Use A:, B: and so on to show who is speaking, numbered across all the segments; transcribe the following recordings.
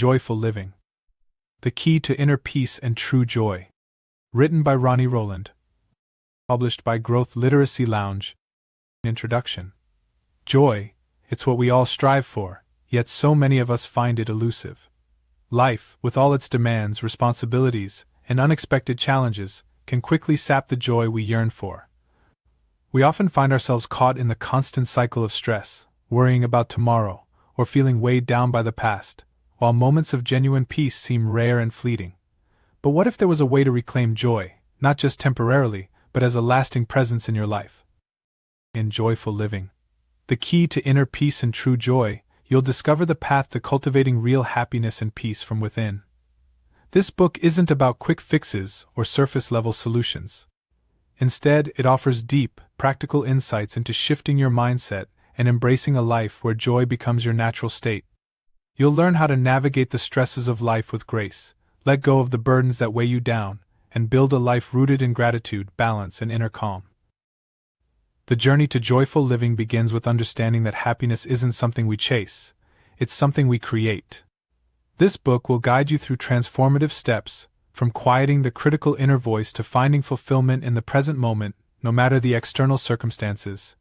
A: Joyful Living. The Key to Inner Peace and True Joy. Written by Ronnie Rowland. Published by Growth Literacy Lounge. Introduction. Joy, it's what we all strive for, yet so many of us find it elusive. Life, with all its demands, responsibilities, and unexpected challenges, can quickly sap the joy we yearn for. We often find ourselves caught in the constant cycle of stress, worrying about tomorrow, or feeling weighed down by the past, while moments of genuine peace seem rare and fleeting. But what if there was a way to reclaim joy, not just temporarily, but as a lasting presence in your life? In Joyful Living, The Key to Inner Peace and True Joy, you'll discover the path to cultivating real happiness and peace from within. This book isn't about quick fixes or surface-level solutions. Instead, it offers deep, practical insights into shifting your mindset and embracing a life where joy becomes your natural state. You'll learn how to navigate the stresses of life with grace, let go of the burdens that weigh you down, and build a life rooted in gratitude, balance, and inner calm. The journey to joyful living begins with understanding that happiness isn't something we chase, it's something we create. This book will guide you through transformative steps, from quieting the critical inner voice to finding fulfillment in the present moment, no matter the external circumstances.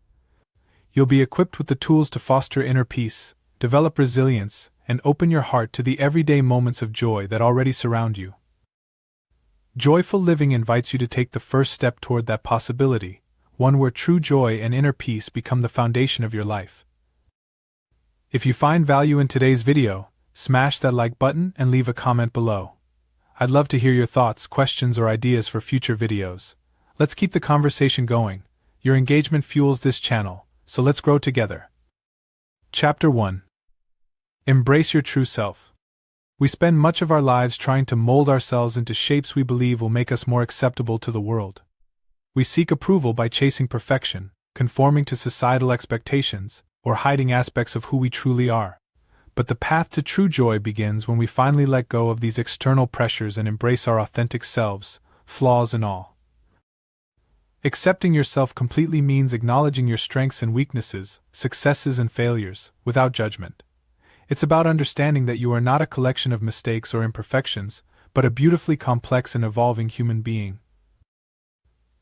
A: You'll be equipped with the tools to foster inner peace, develop resilience, and open your heart to the everyday moments of joy that already surround you. Joyful Living invites you to take the first step toward that possibility, one where true joy and inner peace become the foundation of your life. If you find value in today's video, smash that like button and leave a comment below. I'd love to hear your thoughts, questions, or ideas for future videos. Let's keep the conversation going. Your engagement fuels this channel, so let's grow together. Chapter 1. Embrace your true self. We spend much of our lives trying to mold ourselves into shapes we believe will make us more acceptable to the world. We seek approval by chasing perfection, conforming to societal expectations, or hiding aspects of who we truly are. But the path to true joy begins when we finally let go of these external pressures and embrace our authentic selves, flaws and all. Accepting yourself completely means acknowledging your strengths and weaknesses, successes and failures, without judgment. It's about understanding that you are not a collection of mistakes or imperfections, but a beautifully complex and evolving human being.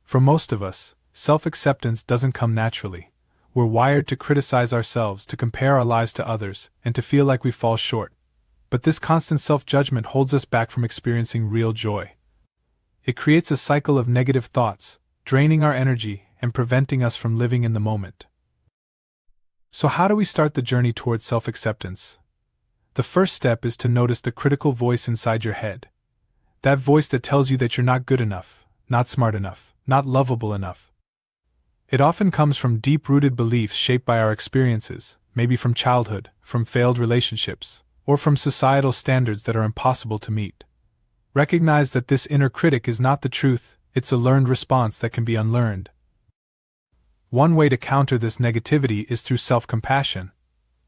A: For most of us, self-acceptance doesn't come naturally. We're wired to criticize ourselves, to compare our lives to others, and to feel like we fall short. But this constant self-judgment holds us back from experiencing real joy. It creates a cycle of negative thoughts, draining our energy and preventing us from living in the moment. So how do we start the journey towards self-acceptance? The first step is to notice the critical voice inside your head. That voice that tells you that you're not good enough, not smart enough, not lovable enough. It often comes from deep-rooted beliefs shaped by our experiences, maybe from childhood, from failed relationships, or from societal standards that are impossible to meet. Recognize that this inner critic is not the truth, it's a learned response that can be unlearned. One way to counter this negativity is through self-compassion.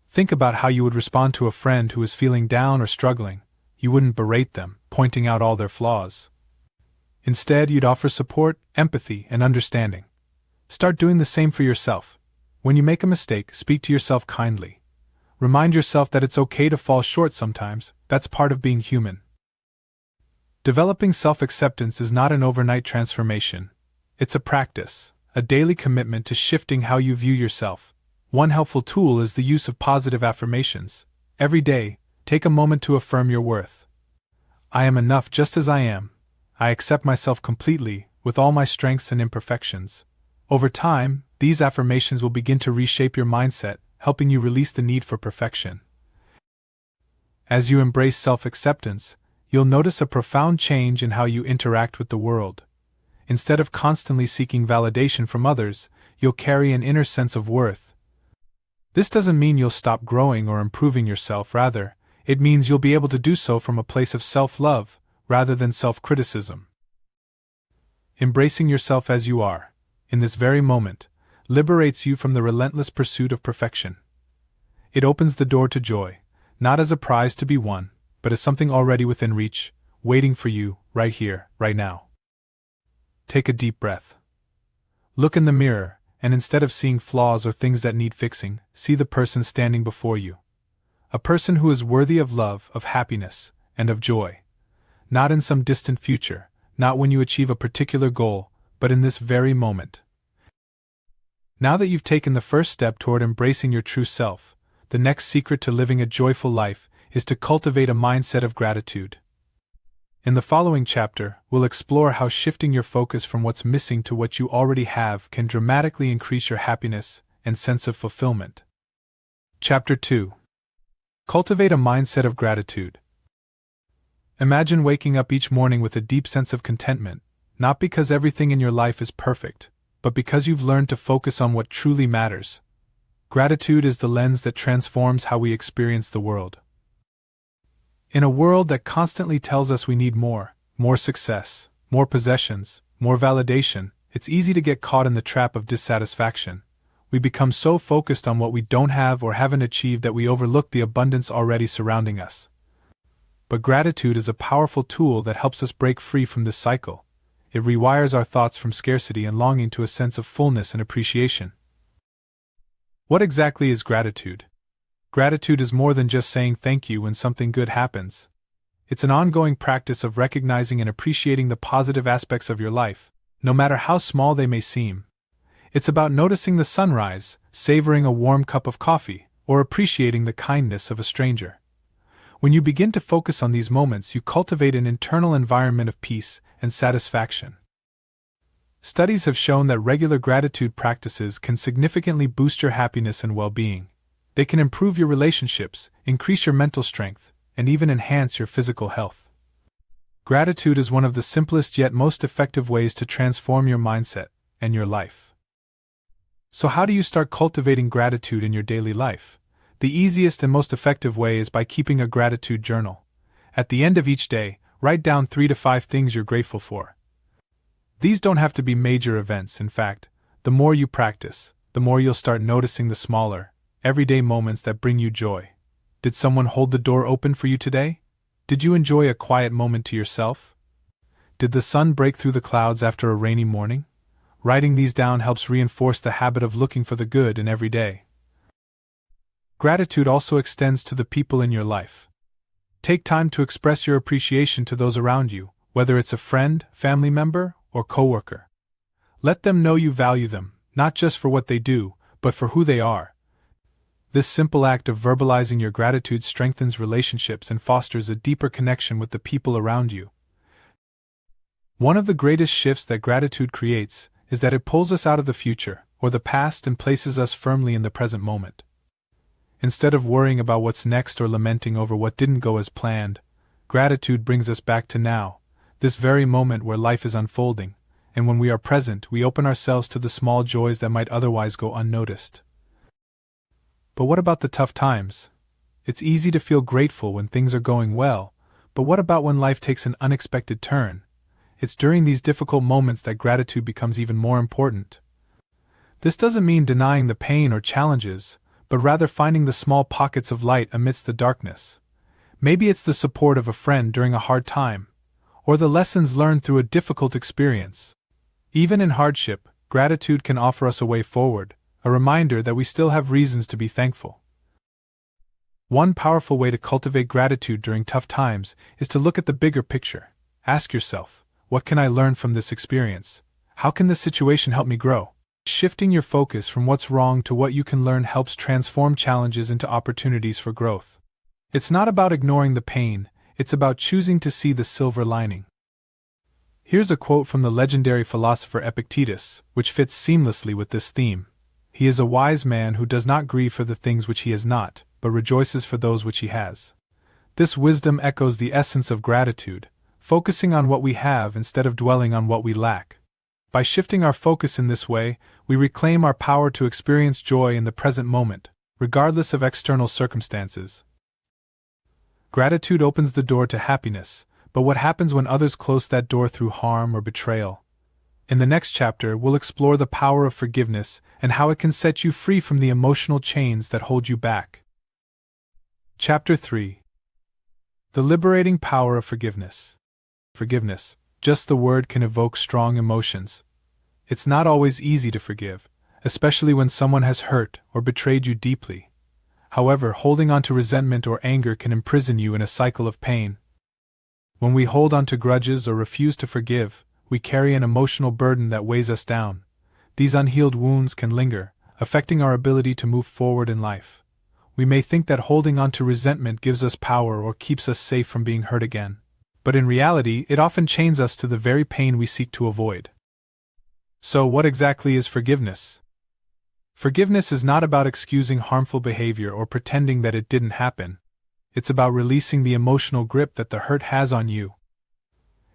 A: Think about how you would respond to a friend who is feeling down or struggling. You wouldn't berate them, pointing out all their flaws. Instead, you'd offer support, empathy, and understanding. Start doing the same for yourself. When you make a mistake, speak to yourself kindly. Remind yourself that it's okay to fall short sometimes, that's part of being human. Developing self-acceptance is not an overnight transformation. It's a practice, a daily commitment to shifting how you view yourself. One helpful tool is the use of positive affirmations. Every day, take a moment to affirm your worth. I am enough just as I am. I accept myself completely, with all my strengths and imperfections. Over time, these affirmations will begin to reshape your mindset, helping you release the need for perfection. As you embrace self-acceptance, you'll notice a profound change in how you interact with the world. Instead of constantly seeking validation from others, you'll carry an inner sense of worth. This doesn't mean you'll stop growing or improving yourself, rather, it means you'll be able to do so from a place of self-love, rather than self-criticism. Embracing yourself as you are, in this very moment, liberates you from the relentless pursuit of perfection. It opens the door to joy, not as a prize to be won, but as something already within reach, waiting for you, right here, right now. Take a deep breath. Look in the mirror, and instead of seeing flaws or things that need fixing, see the person standing before you. a person who is worthy of love, of happiness, and of joy. Not in some distant future, not when you achieve a particular goal, but in this very moment. Now that you've taken the first step toward embracing your true self, the next secret to living a joyful life is to cultivate a mindset of gratitude. In the following chapter, we'll explore how shifting your focus from what's missing to what you already have can dramatically increase your happiness and sense of fulfillment. Chapter 2. Cultivate a mindset of gratitude. Imagine waking up each morning with a deep sense of contentment, not because everything in your life is perfect, but because you've learned to focus on what truly matters. Gratitude is the lens that transforms how we experience the world. In a world that constantly tells us we need more success, more possessions, more validation, it's easy to get caught in the trap of dissatisfaction. We become so focused on what we don't have or haven't achieved that we overlook the abundance already surrounding us. But gratitude is a powerful tool that helps us break free from this cycle. It rewires our thoughts from scarcity and longing to a sense of fullness and appreciation. What exactly is gratitude? Gratitude is more than just saying thank you when something good happens. It's an ongoing practice of recognizing and appreciating the positive aspects of your life, no matter how small they may seem. It's about noticing the sunrise, savoring a warm cup of coffee, or appreciating the kindness of a stranger. When you begin to focus on these moments, you cultivate an internal environment of peace and satisfaction. Studies have shown that regular gratitude practices can significantly boost your happiness and well-being. They can improve your relationships, increase your mental strength, and even enhance your physical health. Gratitude is one of the simplest yet most effective ways to transform your mindset and your life. So how do you start cultivating gratitude in your daily life? The easiest and most effective way is by keeping a gratitude journal. At the end of each day, write down 3 to 5 things you're grateful for. These don't have to be major events. In fact, the more you practice, the more you'll start noticing the smaller, everyday moments that bring you joy. Did someone hold the door open for you today? Did you enjoy a quiet moment to yourself? Did the sun break through the clouds after a rainy morning? Writing these down helps reinforce the habit of looking for the good in every day. Gratitude also extends to the people in your life. Take time to express your appreciation to those around you, whether it's a friend, family member, or coworker. Let them know you value them, not just for what they do, but for who they are. This simple act of verbalizing your gratitude strengthens relationships and fosters a deeper connection with the people around you. One of the greatest shifts that gratitude creates is that it pulls us out of the future or the past and places us firmly in the present moment. Instead of worrying about what's next or lamenting over what didn't go as planned, gratitude brings us back to now, this very moment where life is unfolding, and when we are present, we open ourselves to the small joys that might otherwise go unnoticed. But what about the tough times? It's easy to feel grateful when things are going well, but what about when life takes an unexpected turn? It's during these difficult moments that gratitude becomes even more important. This doesn't mean denying the pain or challenges, but rather finding the small pockets of light amidst the darkness. Maybe it's the support of a friend during a hard time, or the lessons learned through a difficult experience. Even in hardship, gratitude can offer us a way forward, a reminder that we still have reasons to be thankful. One powerful way to cultivate gratitude during tough times is to look at the bigger picture. Ask yourself, what can I learn from this experience? How can this situation help me grow? Shifting your focus from what's wrong to what you can learn helps transform challenges into opportunities for growth. It's not about ignoring the pain, it's about choosing to see the silver lining. Here's a quote from the legendary philosopher Epictetus, which fits seamlessly with this theme. He is a wise man who does not grieve for the things which he has not, but rejoices for those which he has. This wisdom echoes the essence of gratitude, focusing on what we have instead of dwelling on what we lack. By shifting our focus in this way, we reclaim our power to experience joy in the present moment, regardless of external circumstances. Gratitude opens the door to happiness, but what happens when others close that door through harm or betrayal? In the next chapter, we'll explore the power of forgiveness and how it can set you free from the emotional chains that hold you back. Chapter 3. The liberating power of forgiveness. Forgiveness, just the word, can evoke strong emotions. It's not always easy to forgive, especially when someone has hurt or betrayed you deeply. However, holding on to resentment or anger can imprison you in a cycle of pain. When we hold on to grudges or refuse to forgive, we carry an emotional burden that weighs us down. These unhealed wounds can linger, affecting our ability to move forward in life. We may think that holding on to resentment gives us power or keeps us safe from being hurt again. But in reality, it often chains us to the very pain we seek to avoid. So, what exactly is forgiveness? Forgiveness is not about excusing harmful behavior or pretending that it didn't happen. It's about releasing the emotional grip that the hurt has on you.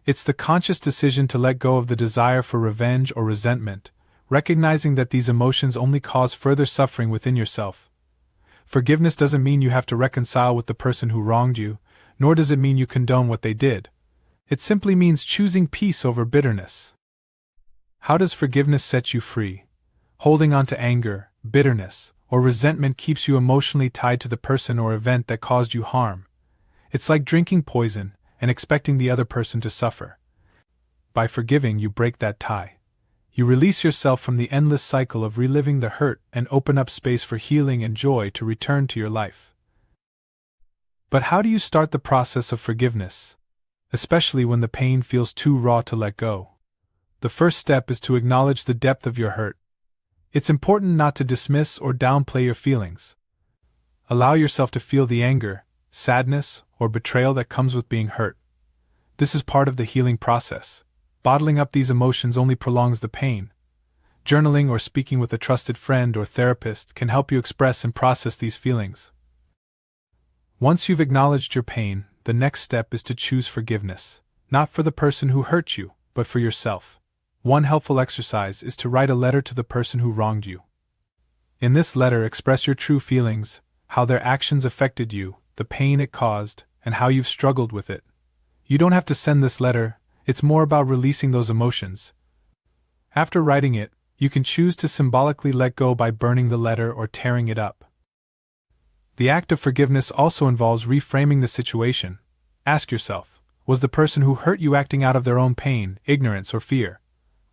A: It's the conscious decision to let go of the desire for revenge or resentment, recognizing that these emotions only cause further suffering within yourself. Forgiveness doesn't mean you have to reconcile with the person who wronged you, nor does it mean you condone what they did. It simply means choosing peace over bitterness. How does forgiveness set you free? Holding on to anger, bitterness, or resentment keeps you emotionally tied to the person or event that caused you harm. It's like drinking poison and expecting the other person to suffer. By forgiving, you break that tie. You release yourself from the endless cycle of reliving the hurt and open up space for healing and joy to return to your life. But how do you start the process of forgiveness? Especially when the pain feels too raw to let go. The first step is to acknowledge the depth of your hurt. It's important not to dismiss or downplay your feelings. Allow yourself to feel the anger, sadness, or betrayal that comes with being hurt. This is part of the healing process. Bottling up these emotions only prolongs the pain. Journaling or speaking with a trusted friend or therapist can help you express and process these feelings. Once you've acknowledged your pain, the next step is to choose forgiveness, not for the person who hurt you, but for yourself. One helpful exercise is to write a letter to the person who wronged you. In this letter, express your true feelings, how their actions affected you, the pain it caused, and how you've struggled with it. You don't have to send this letter, it's more about releasing those emotions. After writing it, you can choose to symbolically let go by burning the letter or tearing it up. The act of forgiveness also involves reframing the situation. Ask yourself, was the person who hurt you acting out of their own pain, ignorance, or fear?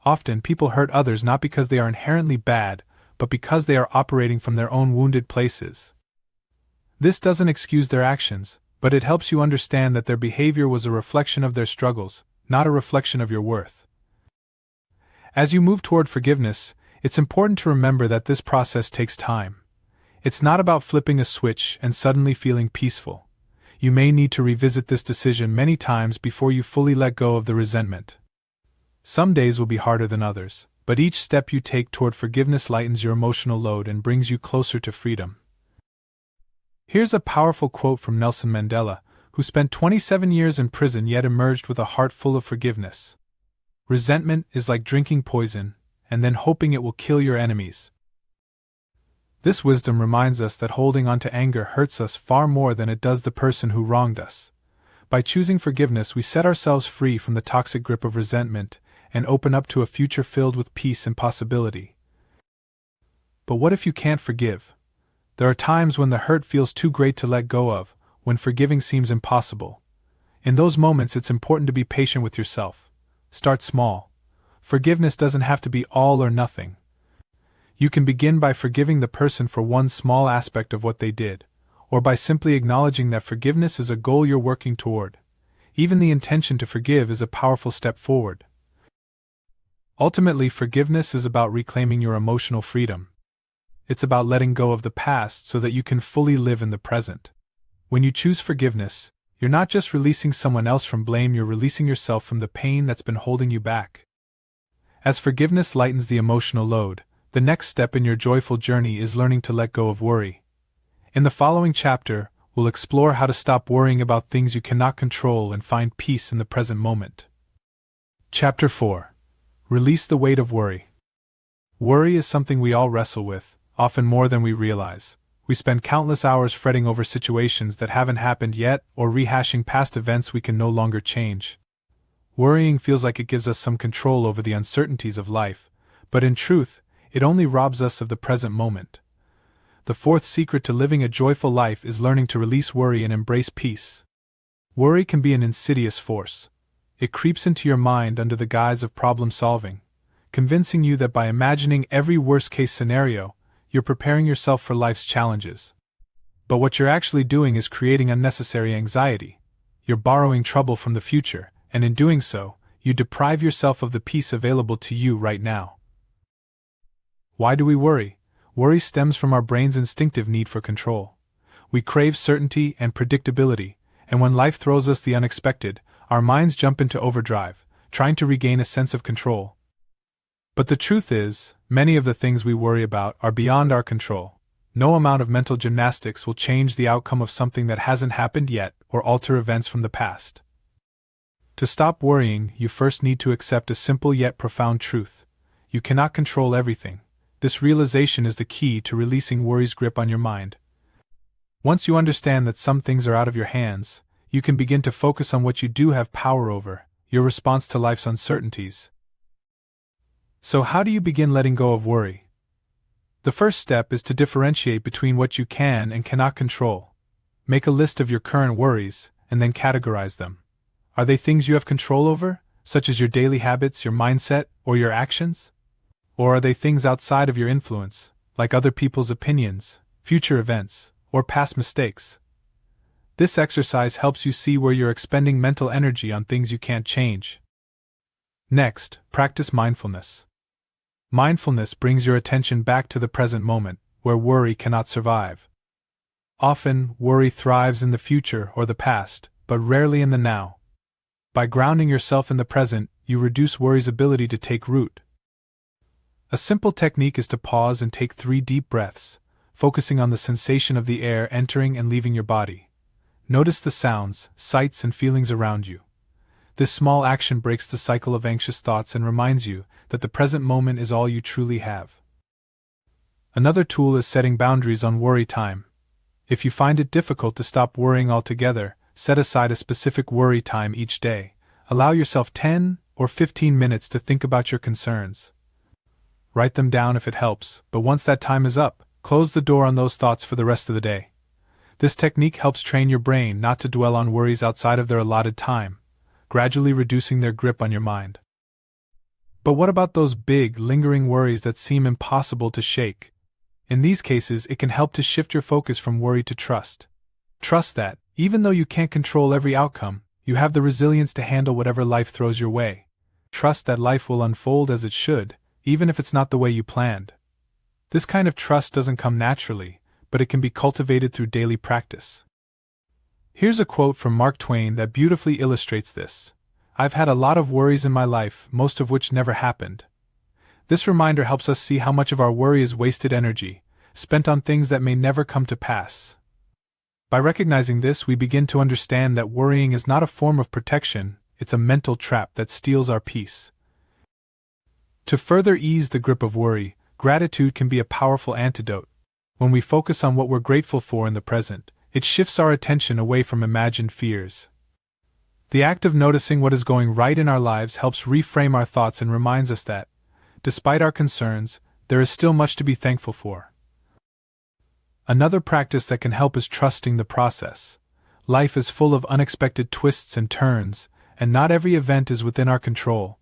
A: Often, people hurt others not because they are inherently bad, but because they are operating from their own wounded places. This doesn't excuse their actions, but it helps you understand that their behavior was a reflection of their struggles, not a reflection of your worth. As you move toward forgiveness, it's important to remember that this process takes time. It's not about flipping a switch and suddenly feeling peaceful. You may need to revisit this decision many times before you fully let go of the resentment. Some days will be harder than others, but each step you take toward forgiveness lightens your emotional load and brings you closer to freedom. Here's a powerful quote from Nelson Mandela, who spent 27 years in prison yet emerged with a heart full of forgiveness. Resentment is like drinking poison, and then hoping it will kill your enemies. This wisdom reminds us that holding on to anger hurts us far more than it does the person who wronged us. By choosing forgiveness, we set ourselves free from the toxic grip of resentment and open up to a future filled with peace and possibility. But what if you can't forgive? There are times when the hurt feels too great to let go of, when forgiving seems impossible. In those moments, it's important to be patient with yourself. Start small. Forgiveness doesn't have to be all or nothing. You can begin by forgiving the person for one small aspect of what they did, or by simply acknowledging that forgiveness is a goal you're working toward. Even the intention to forgive is a powerful step forward. Ultimately, forgiveness is about reclaiming your emotional freedom. It's about letting go of the past so that you can fully live in the present. When you choose forgiveness, you're not just releasing someone else from blame, you're releasing yourself from the pain that's been holding you back. As forgiveness lightens the emotional load, the next step in your joyful journey is learning to let go of worry. In the following chapter, we'll explore how to stop worrying about things you cannot control and find peace in the present moment. Chapter 4. Release the weight of worry. Worry is something we all wrestle with, often more than we realize. We spend countless hours fretting over situations that haven't happened yet or rehashing past events we can no longer change. Worrying feels like it gives us some control over the uncertainties of life, but in truth, it only robs us of the present moment. The fourth secret to living a joyful life is learning to release worry and embrace peace. Worry can be an insidious force. It creeps into your mind under the guise of problem solving, convincing you that by imagining every worst-case scenario, you're preparing yourself for life's challenges. But what you're actually doing is creating unnecessary anxiety. You're borrowing trouble from the future, and in doing so, you deprive yourself of the peace available to you right now. Why do we worry? Worry stems from our brain's instinctive need for control. We crave certainty and predictability, and when life throws us the unexpected, our minds jump into overdrive, trying to regain a sense of control. But the truth is, many of the things we worry about are beyond our control. No amount of mental gymnastics will change the outcome of something that hasn't happened yet or alter events from the past. To stop worrying, you first need to accept a simple yet profound truth. You cannot control everything. This realization is the key to releasing worry's grip on your mind. Once you understand that some things are out of your hands, you can begin to focus on what you do have power over, your response to life's uncertainties. So how do you begin letting go of worry? The first step is to differentiate between what you can and cannot control. Make a list of your current worries, and then categorize them. Are they things you have control over, such as your daily habits, your mindset, or your actions? Or are they things outside of your influence, like other people's opinions, future events, or past mistakes? This exercise helps you see where you're expending mental energy on things you can't change. Next, practice mindfulness. Mindfulness brings your attention back to the present moment, where worry cannot survive. Often, worry thrives in the future or the past, but rarely in the now. By grounding yourself in the present, you reduce worry's ability to take root. A simple technique is to pause and take 3 deep breaths, focusing on the sensation of the air entering and leaving your body. Notice the sounds, sights, and feelings around you. This small action breaks the cycle of anxious thoughts and reminds you that the present moment is all you truly have. Another tool is setting boundaries on worry time. If you find it difficult to stop worrying altogether, set aside a specific worry time each day. Allow yourself 10 or 15 minutes to think about your concerns. Write them down if it helps, but once that time is up, close the door on those thoughts for the rest of the day. This technique helps train your brain not to dwell on worries outside of their allotted time, gradually reducing their grip on your mind. But what about those big, lingering worries that seem impossible to shake? In these cases, it can help to shift your focus from worry to trust. Trust that, even though you can't control every outcome, you have the resilience to handle whatever life throws your way. Trust that life will unfold as it should, even if it's not the way you planned. This kind of trust doesn't come naturally, but it can be cultivated through daily practice. Here's a quote from Mark Twain that beautifully illustrates this. "I've had a lot of worries in my life, most of which never happened." This reminder helps us see how much of our worry is wasted energy, spent on things that may never come to pass. By recognizing this, we begin to understand that worrying is not a form of protection, it's a mental trap that steals our peace. To further ease the grip of worry, gratitude can be a powerful antidote. When we focus on what we're grateful for in the present, it shifts our attention away from imagined fears. The act of noticing what is going right in our lives helps reframe our thoughts and reminds us that, despite our concerns, there is still much to be thankful for. Another practice that can help is trusting the process. Life is full of unexpected twists and turns, and not every event is within our control.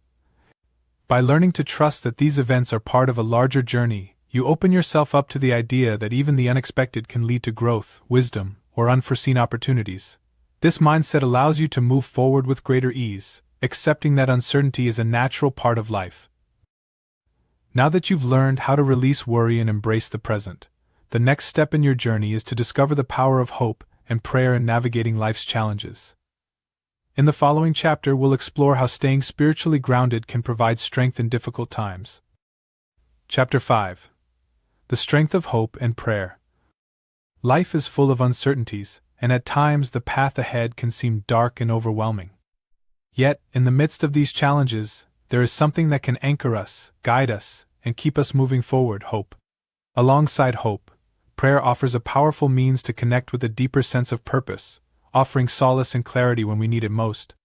A: By learning to trust that these events are part of a larger journey, you open yourself up to the idea that even the unexpected can lead to growth, wisdom, or unforeseen opportunities. This mindset allows you to move forward with greater ease, accepting that uncertainty is a natural part of life. Now that you've learned how to release worry and embrace the present, the next step in your journey is to discover the power of hope and prayer in navigating life's challenges. In the following chapter, we'll explore how staying spiritually grounded can provide strength in difficult times. Chapter 5. The Strength of Hope and Prayer. Life is full of uncertainties, and at times the path ahead can seem dark and overwhelming. Yet, in the midst of these challenges, there is something that can anchor us, guide us, and keep us moving forward: hope. Alongside hope, prayer offers a powerful means to connect with a deeper sense of purpose, offering solace and clarity when we need it most.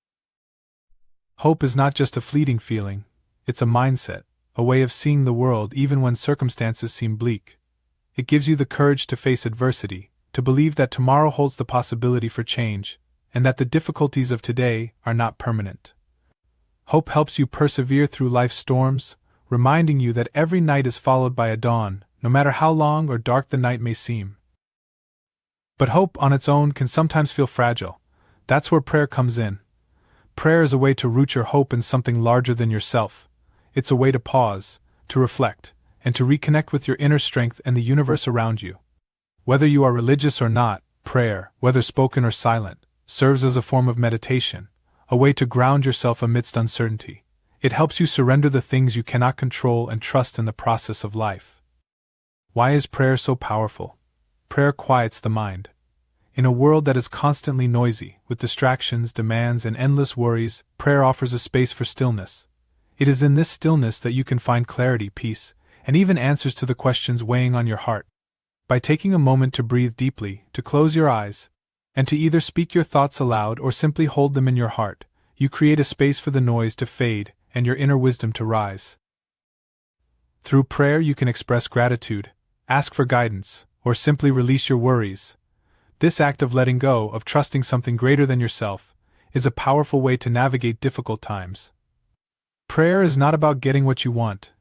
A: Hope is not just a fleeting feeling, it's a mindset, a way of seeing the world even when circumstances seem bleak. It gives you the courage to face adversity, to believe that tomorrow holds the possibility for change, and that the difficulties of today are not permanent. Hope helps you persevere through life's storms, reminding you that every night is followed by a dawn, no matter how long or dark the night may seem. But hope on its own can sometimes feel fragile. That's where prayer comes in. Prayer is a way to root your hope in something larger than yourself. It's a way to pause, to reflect, and to reconnect with your inner strength and the universe around you. Whether you are religious or not, prayer, whether spoken or silent, serves as a form of meditation, a way to ground yourself amidst uncertainty. It helps you surrender the things you cannot control and trust in the process of life. Why is prayer so powerful? Prayer quiets the mind. In a world that is constantly noisy, with distractions, demands, and endless worries, prayer offers a space for stillness. It is in this stillness that you can find clarity, peace, and even answers to the questions weighing on your heart. By taking a moment to breathe deeply, to close your eyes, and to either speak your thoughts aloud or simply hold them in your heart, you create a space for the noise to fade and your inner wisdom to rise. Through prayer, you can express gratitude, ask for guidance, or simply release your worries. This act of letting go, of trusting something greater than yourself, is a powerful way to navigate difficult times. Prayer is not about getting what you want.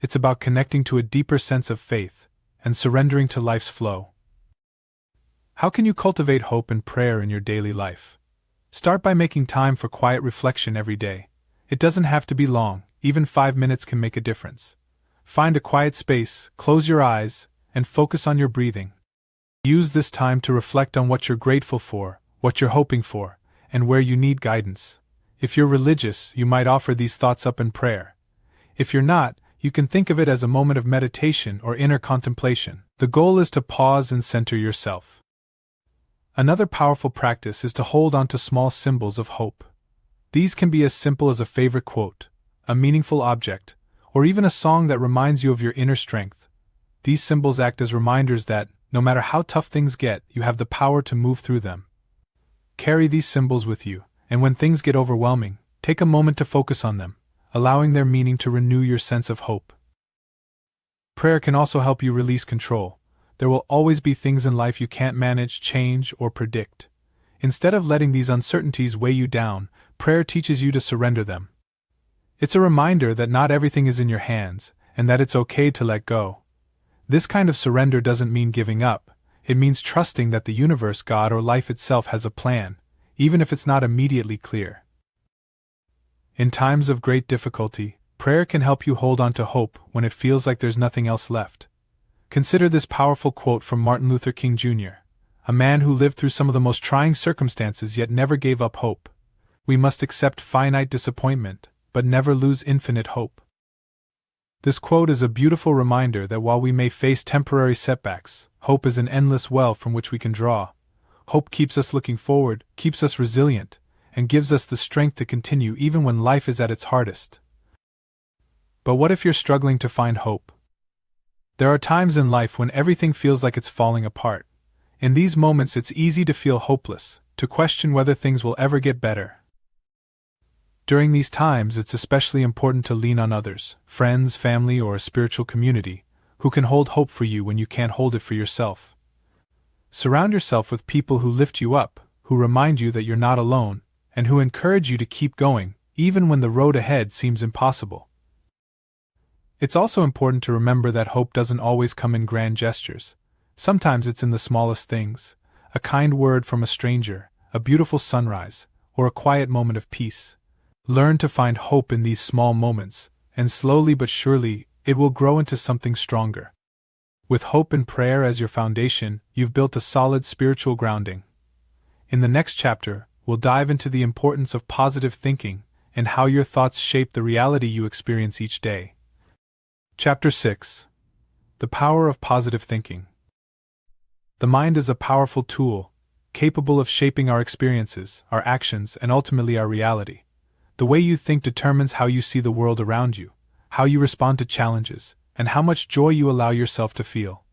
A: It's about connecting to a deeper sense of faith and surrendering to life's flow. How can you cultivate hope and prayer in your daily life? Start by making time for quiet reflection every day. It doesn't have to be long, even 5 minutes can make a difference. Find a quiet space, close your eyes, and focus on your breathing. Use this time to reflect on what you're grateful for, what you're hoping for, and where you need guidance. If you're religious, you might offer these thoughts up in prayer. If you're not, you can think of it as a moment of meditation or inner contemplation. The goal is to pause and center yourself. Another powerful practice is to hold on to small symbols of hope. These can be as simple as a favorite quote, a meaningful object, or even a song that reminds you of your inner strength. These symbols act as reminders that, no matter how tough things get, you have the power to move through them. Carry these symbols with you, and when things get overwhelming, take a moment to focus on them, allowing their meaning to renew your sense of hope. Prayer can also help you release control. There will always be things in life you can't manage, change, or predict. Instead of letting these uncertainties weigh you down, prayer teaches you to surrender them. It's a reminder that not everything is in your hands, and that it's okay to let go. This kind of surrender doesn't mean giving up. It means trusting that the universe, God, or life itself has a plan, even if it's not immediately clear. In times of great difficulty, prayer can help you hold on to hope when it feels like there's nothing else left. Consider this powerful quote from Martin Luther King Jr., a man who lived through some of the most trying circumstances yet never gave up hope. We must accept finite disappointment, but never lose infinite hope. This quote is a beautiful reminder that while we may face temporary setbacks, hope is an endless well from which we can draw. Hope keeps us looking forward, keeps us resilient, and gives us the strength to continue even when life is at its hardest. But what if you're struggling to find hope? There are times in life when everything feels like it's falling apart. In these moments, it's easy to feel hopeless, to question whether things will ever get better. During these times, it's especially important to lean on others, friends, family, or a spiritual community, who can hold hope for you when you can't hold it for yourself. Surround yourself with people who lift you up, who remind you that you're not alone, and who encourage you to keep going, even when the road ahead seems impossible. It's also important to remember that hope doesn't always come in grand gestures. Sometimes it's in the smallest things: a kind word from a stranger, a beautiful sunrise, or a quiet moment of peace. Learn to find hope in these small moments, and slowly but surely, it will grow into something stronger. With hope and prayer as your foundation, you've built a solid spiritual grounding. In the next chapter, we'll dive into the importance of positive thinking and how your thoughts shape the reality you experience each day. Chapter 6. The Power of Positive Thinking. The mind is a powerful tool, capable of shaping our experiences, our actions, and ultimately our reality. The way you think determines how you see the world around you, how you respond to challenges, and how much joy you allow yourself to feel.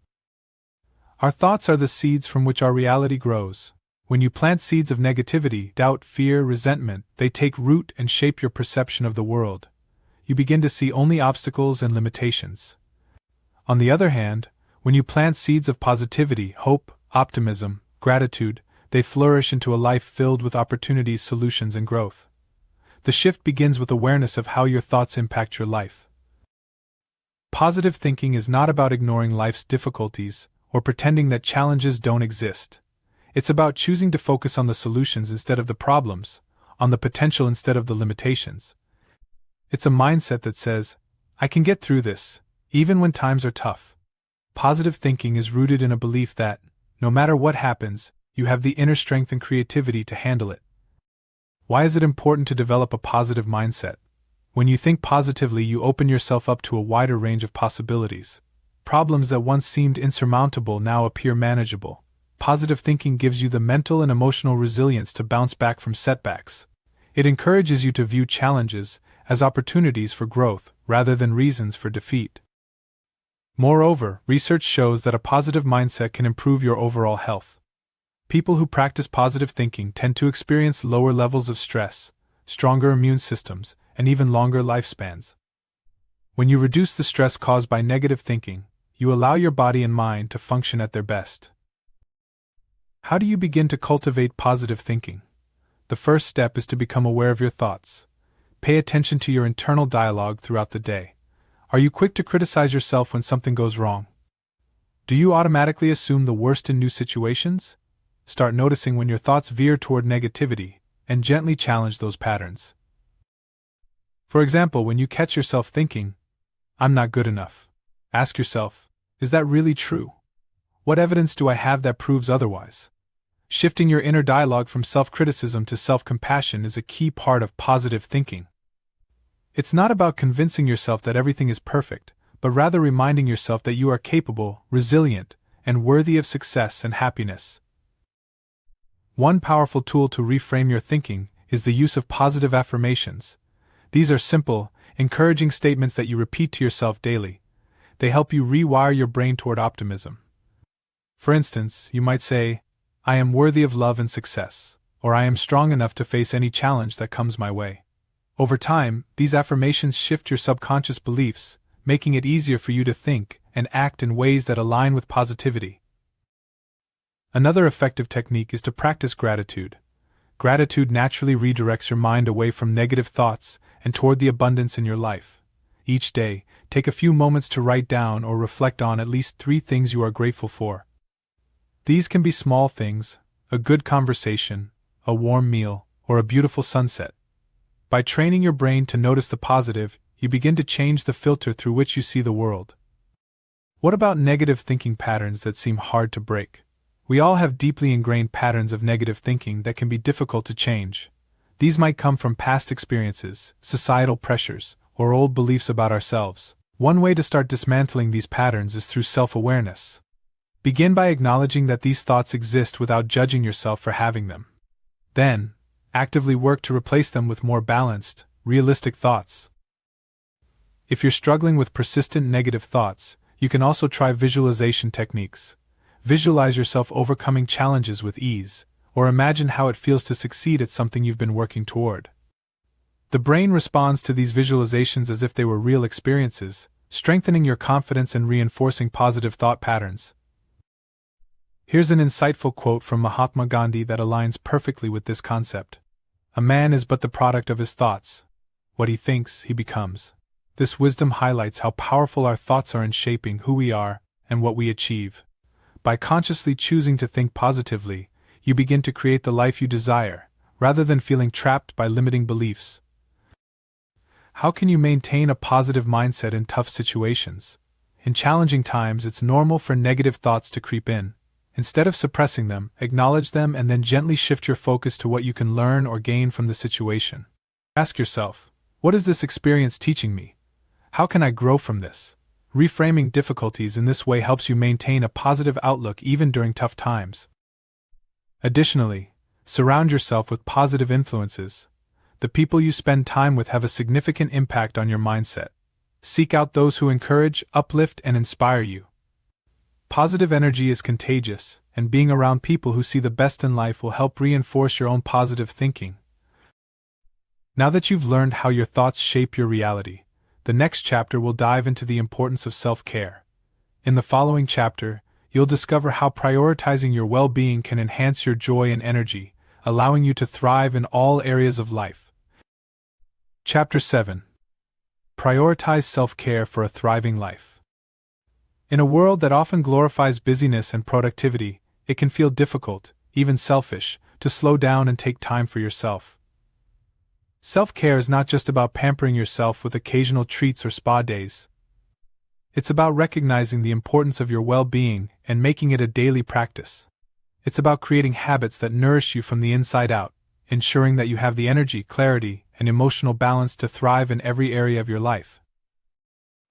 A: Our thoughts are the seeds from which our reality grows. When you plant seeds of negativity, doubt, fear, resentment, they take root and shape your perception of the world. You begin to see only obstacles and limitations. On the other hand, when you plant seeds of positivity, hope, optimism, gratitude, they flourish into a life filled with opportunities, solutions, and growth. The shift begins with awareness of how your thoughts impact your life. Positive thinking is not about ignoring life's difficulties or pretending that challenges don't exist. It's about choosing to focus on the solutions instead of the problems, on the potential instead of the limitations. It's a mindset that says, I can get through this, even when times are tough. Positive thinking is rooted in a belief that, no matter what happens, you have the inner strength and creativity to handle it. Why is it important to develop a positive mindset? When you think positively, you open yourself up to a wider range of possibilities. Problems that once seemed insurmountable now appear manageable. Positive thinking gives you the mental and emotional resilience to bounce back from setbacks. It encourages you to view challenges as opportunities for growth rather than reasons for defeat. Moreover, research shows that a positive mindset can improve your overall health. People who practice positive thinking tend to experience lower levels of stress, stronger immune systems, and even longer lifespans. When you reduce the stress caused by negative thinking, you allow your body and mind to function at their best. How do you begin to cultivate positive thinking? The first step is to become aware of your thoughts. Pay attention to your internal dialogue throughout the day. Are you quick to criticize yourself when something goes wrong? Do you automatically assume the worst in new situations? Start noticing when your thoughts veer toward negativity, and gently challenge those patterns. For example, when you catch yourself thinking, I'm not good enough, ask yourself, is that really true? What evidence do I have that proves otherwise? Shifting your inner dialogue from self-criticism to self-compassion is a key part of positive thinking. It's not about convincing yourself that everything is perfect, but rather reminding yourself that you are capable, resilient, and worthy of success and happiness. One powerful tool to reframe your thinking is the use of positive affirmations. These are simple, encouraging statements that you repeat to yourself daily. They help you rewire your brain toward optimism. For instance, you might say, I am worthy of love and success, or I am strong enough to face any challenge that comes my way. Over time, these affirmations shift your subconscious beliefs, making it easier for you to think and act in ways that align with positivity. Another effective technique is to practice gratitude. Gratitude naturally redirects your mind away from negative thoughts and toward the abundance in your life. Each day, take a few moments to write down or reflect on at least 3 things you are grateful for. These can be small things, a good conversation, a warm meal, or a beautiful sunset. By training your brain to notice the positive, you begin to change the filter through which you see the world. What about negative thinking patterns that seem hard to break? We all have deeply ingrained patterns of negative thinking that can be difficult to change. These might come from past experiences, societal pressures, or old beliefs about ourselves. One way to start dismantling these patterns is through self-awareness. Begin by acknowledging that these thoughts exist without judging yourself for having them. Then, actively work to replace them with more balanced, realistic thoughts. If you're struggling with persistent negative thoughts, you can also try visualization techniques. Visualize yourself overcoming challenges with ease, or imagine how it feels to succeed at something you've been working toward. The brain responds to these visualizations as if they were real experiences, strengthening your confidence and reinforcing positive thought patterns. Here's an insightful quote from Mahatma Gandhi that aligns perfectly with this concept. A man is but the product of his thoughts. What he thinks, he becomes. This wisdom highlights how powerful our thoughts are in shaping who we are and what we achieve. By consciously choosing to think positively, you begin to create the life you desire, rather than feeling trapped by limiting beliefs. How can you maintain a positive mindset in tough situations? In challenging times, it's normal for negative thoughts to creep in. Instead of suppressing them, acknowledge them and then gently shift your focus to what you can learn or gain from the situation. Ask yourself, what is this experience teaching me? How can I grow from this? Reframing difficulties in this way helps you maintain a positive outlook even during tough times. Additionally, surround yourself with positive influences. The people you spend time with have a significant impact on your mindset. Seek out those who encourage, uplift, and inspire you. Positive energy is contagious, and being around people who see the best in life will help reinforce your own positive thinking. Now that you've learned how your thoughts shape your reality, the next chapter will dive into the importance of self-care. In the following chapter, you'll discover how prioritizing your well-being can enhance your joy and energy, allowing you to thrive in all areas of life. Chapter 7. Prioritize self-care for a thriving life. In a world that often glorifies busyness and productivity, it can feel difficult, even selfish, to slow down and take time for yourself. Self-care is not just about pampering yourself with occasional treats or spa days. It's about recognizing the importance of your well-being and making it a daily practice. It's about creating habits that nourish you from the inside out, ensuring that you have the energy, clarity, and emotional balance to thrive in every area of your life.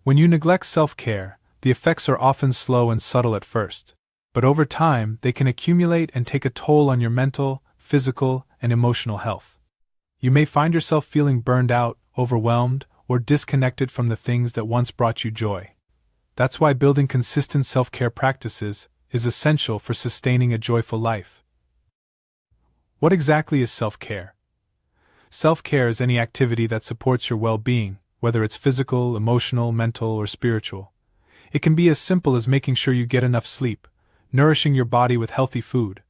A: When you neglect self-care, the effects are often slow and subtle at first, but over time they can accumulate and take a toll on your mental, physical, and emotional health. You may find yourself feeling burned out, overwhelmed, or disconnected from the things that once brought you joy. That's why building consistent self-care practices is essential for sustaining a joyful life. What exactly is self-care? Self-care is any activity that supports your well-being, whether it's physical, emotional, mental, or spiritual. It can be as simple as making sure you get enough sleep, nourishing your body with healthy food,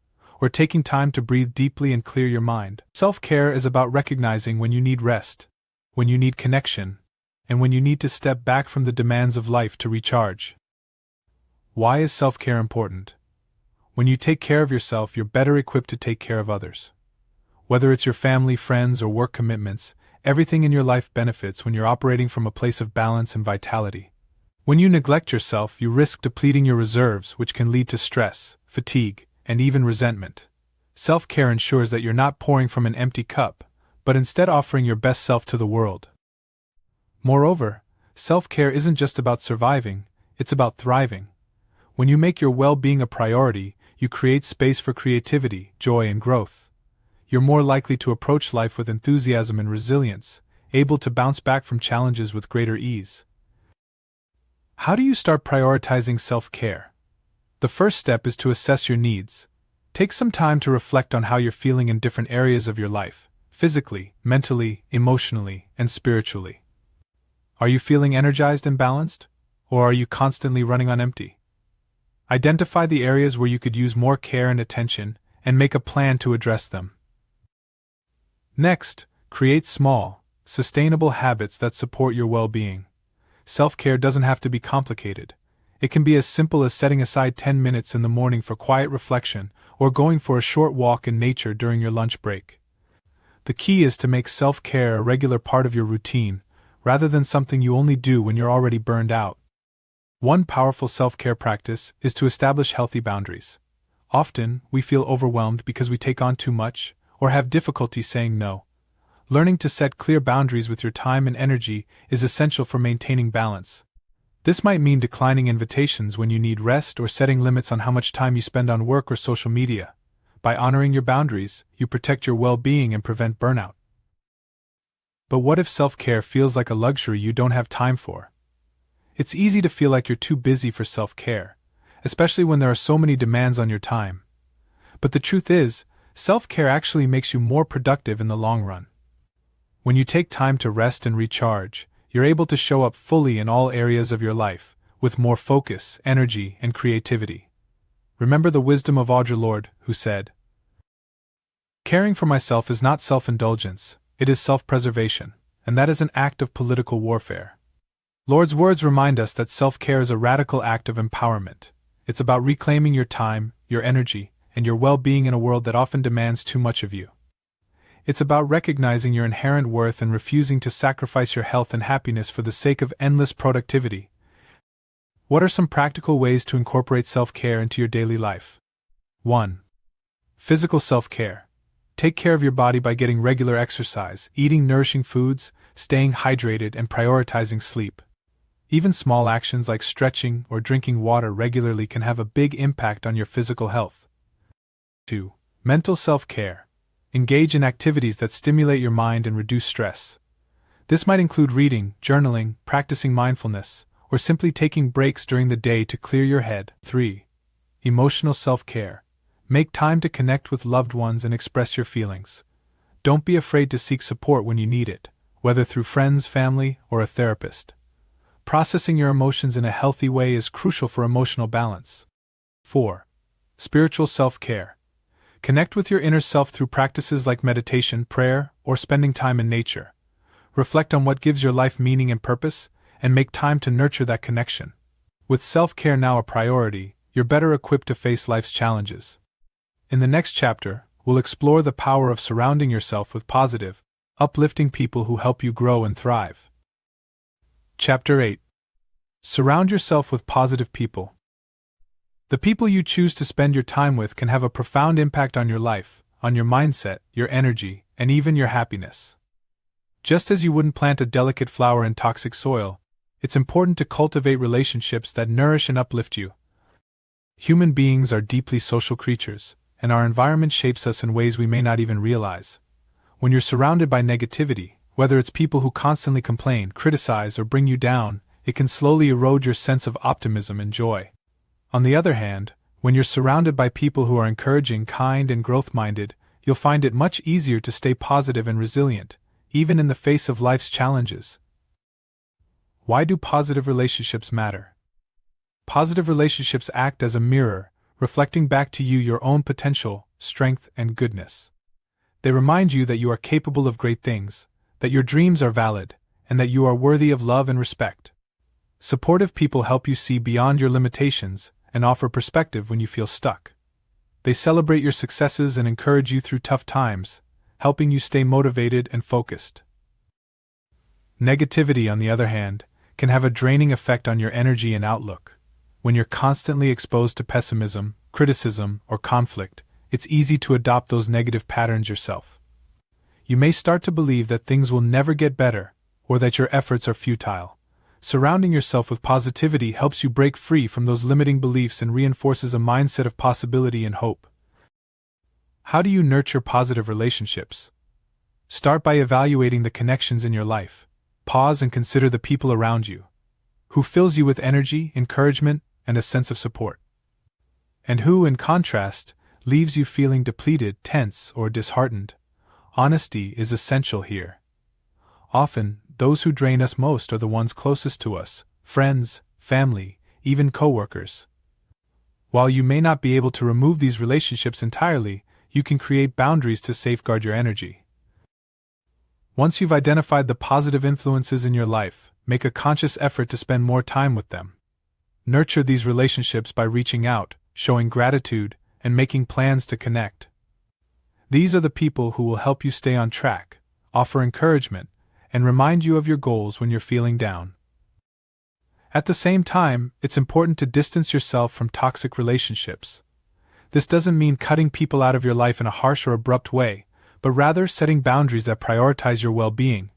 A: or taking time to breathe deeply and clear your mind. Self-care is about recognizing when you need rest, when you need connection, and when you need to step back from the demands of life to recharge. Why is self-care important? When you take care of yourself, you're better equipped to take care of others. Whether it's your family, friends, or work commitments, everything in your life benefits when you're operating from a place of balance and vitality. When you neglect yourself, you risk depleting your reserves, which can lead to stress, fatigue, and even resentment. Self-care ensures that you're not pouring from an empty cup, but instead offering your best self to the world. Moreover, self-care isn't just about surviving, it's about thriving. When you make your well-being a priority, you create space for creativity, joy, and growth. You're more likely to approach life with enthusiasm and resilience, able to bounce back from challenges with greater ease. How do you start prioritizing self-care? The first step is to assess your needs. Take some time to reflect on how you're feeling in different areas of your life, physically, mentally, emotionally, and spiritually. Are you feeling energized and balanced? Or are you constantly running on empty? Identify the areas where you could use more care and attention, and make a plan to address them. Next, create small, sustainable habits that support your well-being. Self-care doesn't have to be complicated. It can be as simple as setting aside 10 minutes in the morning for quiet reflection, or going for a short walk in nature during your lunch break. The key is to make self-care a regular part of your routine, rather than something you only do when you're already burned out. One powerful self-care practice is to establish healthy boundaries. Often, we feel overwhelmed because we take on too much, or have difficulty saying no. Learning to set clear boundaries with your time and energy is essential for maintaining balance. This might mean declining invitations when you need rest or setting limits on how much time you spend on work or social media. By honoring your boundaries, you protect your well-being and prevent burnout. But what if self-care feels like a luxury you don't have time for? It's easy to feel like you're too busy for self-care, especially when there are so many demands on your time. But the truth is, self-care actually makes you more productive in the long run. When you take time to rest and recharge, you're able to show up fully in all areas of your life, with more focus, energy, and creativity. Remember the wisdom of Audre Lorde, who said, "Caring for myself is not self-indulgence, it is self-preservation, and that is an act of political warfare." Lorde's words remind us that self-care is a radical act of empowerment. It's about reclaiming your time, your energy, and your well-being in a world that often demands too much of you. It's about recognizing your inherent worth and refusing to sacrifice your health and happiness for the sake of endless productivity. What are some practical ways to incorporate self-care into your daily life? 1. Physical self-care. Take care of your body by getting regular exercise, eating nourishing foods, staying hydrated, and prioritizing sleep. Even small actions like stretching or drinking water regularly can have a big impact on your physical health. 2. Mental self-care. Engage in activities that stimulate your mind and reduce stress. This might include reading, journaling, practicing mindfulness, or simply taking breaks during the day to clear your head. 3. Emotional self-care. Make time to connect with loved ones and express your feelings. Don't be afraid to seek support when you need it, whether through friends, family, or a therapist. Processing your emotions in a healthy way is crucial for emotional balance. 4. Spiritual self-care. Connect with your inner self through practices like meditation, prayer, or spending time in nature. Reflect on what gives your life meaning and purpose, and make time to nurture that connection. With self-care now a priority, you're better equipped to face life's challenges. In the next chapter, we'll explore the power of surrounding yourself with positive, uplifting people who help you grow and thrive. Chapter 8. Surround yourself with positive people. The people you choose to spend your time with can have a profound impact on your life, on your mindset, your energy, and even your happiness. Just as you wouldn't plant a delicate flower in toxic soil, it's important to cultivate relationships that nourish and uplift you. Human beings are deeply social creatures, and our environment shapes us in ways we may not even realize. When you're surrounded by negativity, whether it's people who constantly complain, criticize, or bring you down, it can slowly erode your sense of optimism and joy. On the other hand, when you're surrounded by people who are encouraging, kind, and growth-minded, you'll find it much easier to stay positive and resilient, even in the face of life's challenges. Why do positive relationships matter? Positive relationships act as a mirror, reflecting back to you your own potential, strength, and goodness. They remind you that you are capable of great things, that your dreams are valid, and that you are worthy of love and respect. Supportive people help you see beyond your limitations and offer perspective when you feel stuck. They celebrate your successes and encourage you through tough times, helping you stay motivated and focused. Negativity, on the other hand, can have a draining effect on your energy and outlook. When you're constantly exposed to pessimism, criticism, or conflict, it's easy to adopt those negative patterns yourself. You may start to believe that things will never get better, or that your efforts are futile. Surrounding yourself with positivity helps you break free from those limiting beliefs and reinforces a mindset of possibility and hope. How do you nurture positive relationships? Start by evaluating the connections in your life. Pause and consider the people around you. Who fills you with energy, encouragement, and a sense of support? And who, in contrast, leaves you feeling depleted, tense, or disheartened? Honesty is essential here. Often, those who drain us most are the ones closest to us: friends, family, even coworkers. While you may not be able to remove these relationships entirely, you can create boundaries to safeguard your energy. Once you've identified the positive influences in your life, make a conscious effort to spend more time with them. Nurture these relationships by reaching out, showing gratitude, and making plans to connect. These are the people who will help you stay on track, offer encouragement, and remind you of your goals when you're feeling down. At the same time, it's important to distance yourself from toxic relationships. This doesn't mean cutting people out of your life in a harsh or abrupt way, but rather setting boundaries that prioritize your well-being.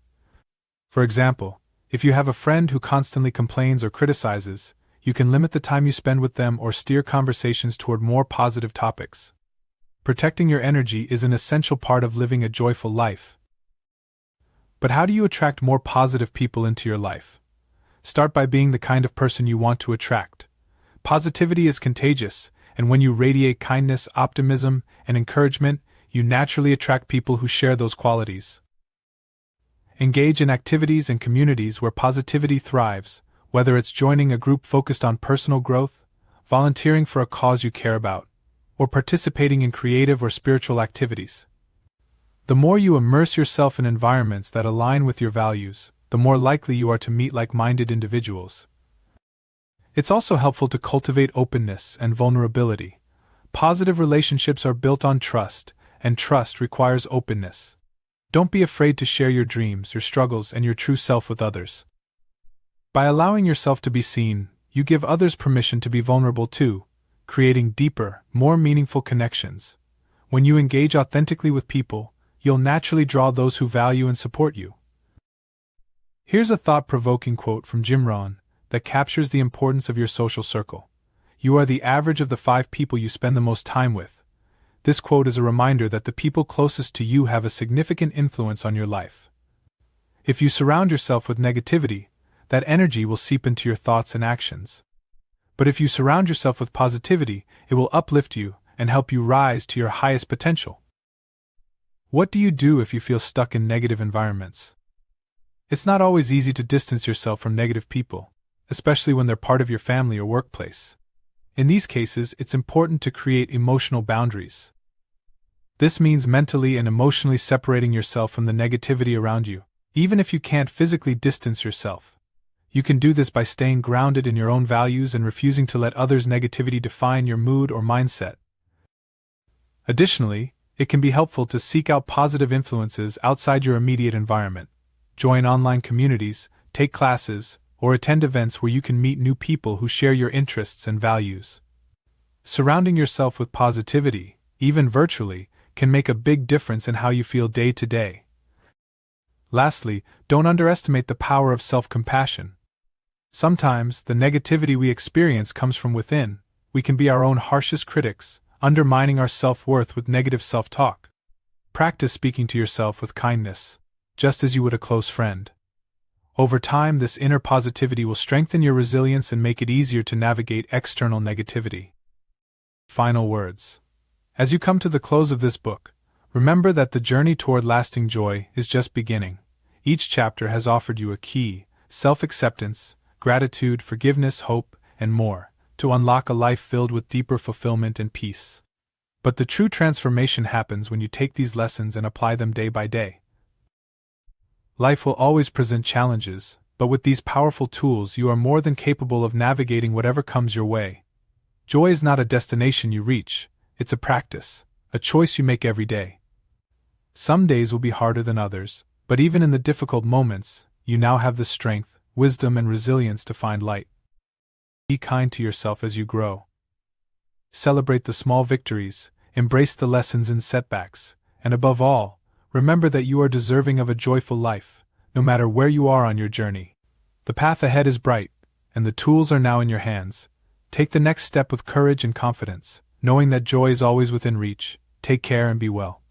A: For example, if you have a friend who constantly complains or criticizes, you can limit the time you spend with them or steer conversations toward more positive topics. Protecting your energy is an essential part of living a joyful life. But how do you attract more positive people into your life? Start by being the kind of person you want to attract. Positivity is contagious, and when you radiate kindness, optimism, and encouragement, you naturally attract people who share those qualities. Engage in activities and communities where positivity thrives, whether it's joining a group focused on personal growth, volunteering for a cause you care about, or participating in creative or spiritual activities. The more you immerse yourself in environments that align with your values, the more likely you are to meet like-minded individuals. It's also helpful to cultivate openness and vulnerability. Positive relationships are built on trust, and trust requires openness. Don't be afraid to share your dreams, your struggles, and your true self with others. By allowing yourself to be seen, you give others permission to be vulnerable too, creating deeper, more meaningful connections. When you engage authentically with people, you'll naturally draw those who value and support you. Here's a thought-provoking quote from Jim Rohn that captures the importance of your social circle. You are the average of the 5 people you spend the most time with. This quote is a reminder that the people closest to you have a significant influence on your life. If you surround yourself with negativity, that energy will seep into your thoughts and actions. But if you surround yourself with positivity, it will uplift you and help you rise to your highest potential. What do you do if you feel stuck in negative environments? It's not always easy to distance yourself from negative people, especially when they're part of your family or workplace. In these cases, it's important to create emotional boundaries. This means mentally and emotionally separating yourself from the negativity around you, even if you can't physically distance yourself. You can do this by staying grounded in your own values and refusing to let others' negativity define your mood or mindset. Additionally, it can be helpful to seek out positive influences outside your immediate environment. Join online communities, take classes, or attend events where you can meet new people who share your interests and values. Surrounding yourself with positivity, even virtually, can make a big difference in how you feel day to day. Lastly, don't underestimate the power of self-compassion. Sometimes, the negativity we experience comes from within. We can be our own harshest critics, undermining our self-worth with negative self-talk. Practice speaking to yourself with kindness, just as you would a close friend. Over time, this inner positivity will strengthen your resilience and make it easier to navigate external negativity. Final words. As you come to the close of this book, remember that the journey toward lasting joy is just beginning. Each chapter has offered you a key: self-acceptance, gratitude, forgiveness, hope, and more, to unlock a life filled with deeper fulfillment and peace. But the true transformation happens when you take these lessons and apply them day by day. Life will always present challenges, but with these powerful tools you are more than capable of navigating whatever comes your way. Joy is not a destination you reach, it's a practice, a choice you make every day. Some days will be harder than others, but even in the difficult moments, you now have the strength, wisdom, and resilience to find light. Be kind to yourself as you grow. Celebrate the small victories, embrace the lessons in setbacks, and above all, remember that you are deserving of a joyful life, no matter where you are on your journey. The path ahead is bright, and the tools are now in your hands. Take the next step with courage and confidence, knowing that joy is always within reach. Take care and be well.